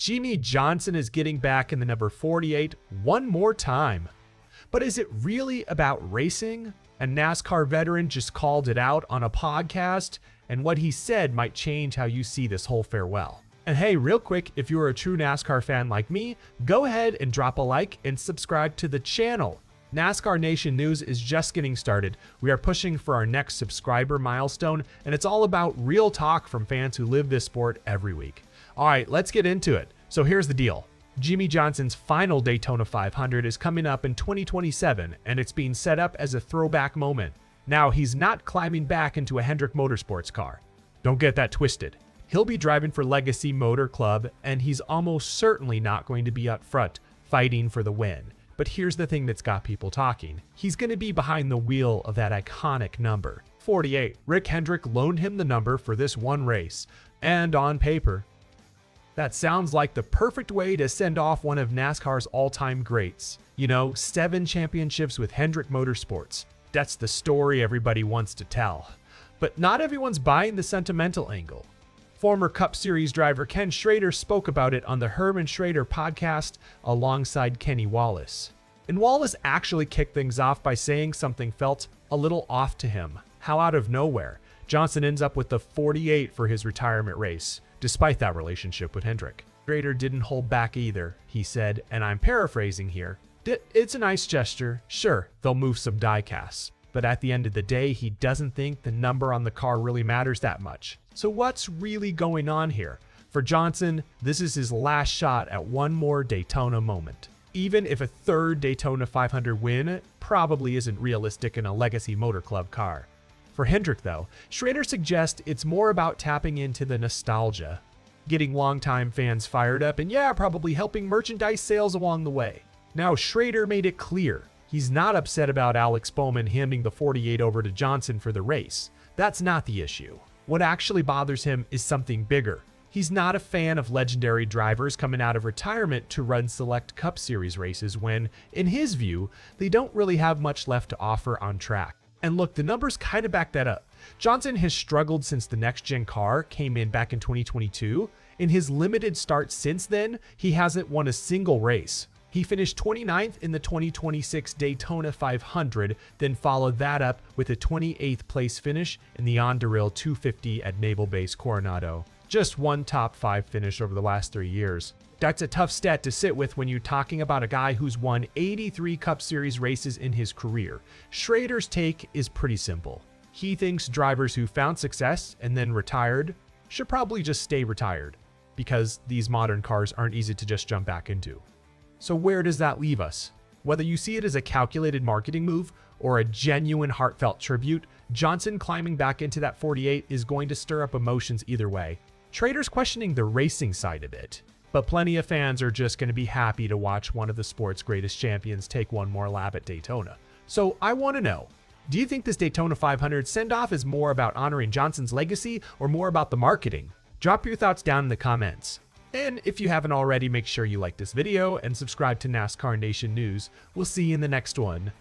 Jimmie Johnson is getting back in the number 48 one more time. But is it really about racing? A NASCAR veteran just called it out on a podcast, and what he said might change how you see this whole farewell. And hey, real quick, if you're a true NASCAR fan like me, go ahead and drop a like and subscribe to the channel. NASCAR Nation News is just getting started. We are pushing for our next subscriber milestone, and it's all about real talk from fans who live this sport every week. All right, let's get into it. So here's the deal. Jimmie Johnson's final Daytona 500 is coming up in 2027, and it's being set up as a throwback moment. Now, he's not climbing back into a Hendrick Motorsports car. Don't get that twisted. He'll be driving for Legacy Motor Club, and he's almost certainly not going to be up front, fighting for the win. But here's the thing that's got people talking. He's going to be behind the wheel of that iconic number, 48. Rick Hendrick loaned him the number for this one race, and on paper, that sounds like the perfect way to send off one of NASCAR's all-time greats. You know, 7 championships with Hendrick Motorsports. That's the story everybody wants to tell. But not everyone's buying the sentimental angle. Former Cup Series driver Ken Schrader spoke about it on the Schrader podcast alongside Kenny Wallace. And Wallace actually kicked things off by saying something felt a little off to him. How out of nowhere, Johnson ends up with the 48 for his retirement race, despite that relationship with Hendrick. Schrader didn't hold back either, he said, and I'm paraphrasing here. It's a nice gesture. Sure, they'll move some diecasts. But at the end of the day, he doesn't think the number on the car really matters that much. So what's really going on here? For Johnson, this is his last shot at one more Daytona moment. Even if a third Daytona 500 win probably isn't realistic in a Legacy Motor Club car. For Hendrick, though, Schrader suggests it's more about tapping into the nostalgia, getting longtime fans fired up, and yeah, probably helping merchandise sales along the way. Now, Schrader made it clear he's not upset about Alex Bowman handing the 48 over to Johnson for the race. That's not the issue. What actually bothers him is something bigger. He's not a fan of legendary drivers coming out of retirement to run select Cup Series races when, in his view, they don't really have much left to offer on track. And look, the numbers kind of back that up. Johnson has struggled since the next-gen car came in back in 2022. In his limited start since then, he hasn't won a single race. He finished 29th in the 2026 Daytona 500, then followed that up with a 28th place finish in the Onduril 250 at Naval Base Coronado. Just one top 5 finish over the last 3 years. That's a tough stat to sit with when you're talking about a guy who's won 83 Cup Series races in his career. Schrader's take is pretty simple. He thinks drivers who found success and then retired should probably just stay retired, because these modern cars aren't easy to just jump back into. So where does that leave us? Whether you see it as a calculated marketing move or a genuine heartfelt tribute, Johnson climbing back into that 48 is going to stir up emotions either way. Schrader's questioning the racing side of it, but plenty of fans are just going to be happy to watch one of the sport's greatest champions take one more lap at Daytona. So I want to know, do you think this Daytona 500 send-off is more about honoring Johnson's legacy or more about the marketing? Drop your thoughts down in the comments. And if you haven't already, make sure you like this video and subscribe to NASCAR Nation News. We'll see you in the next one.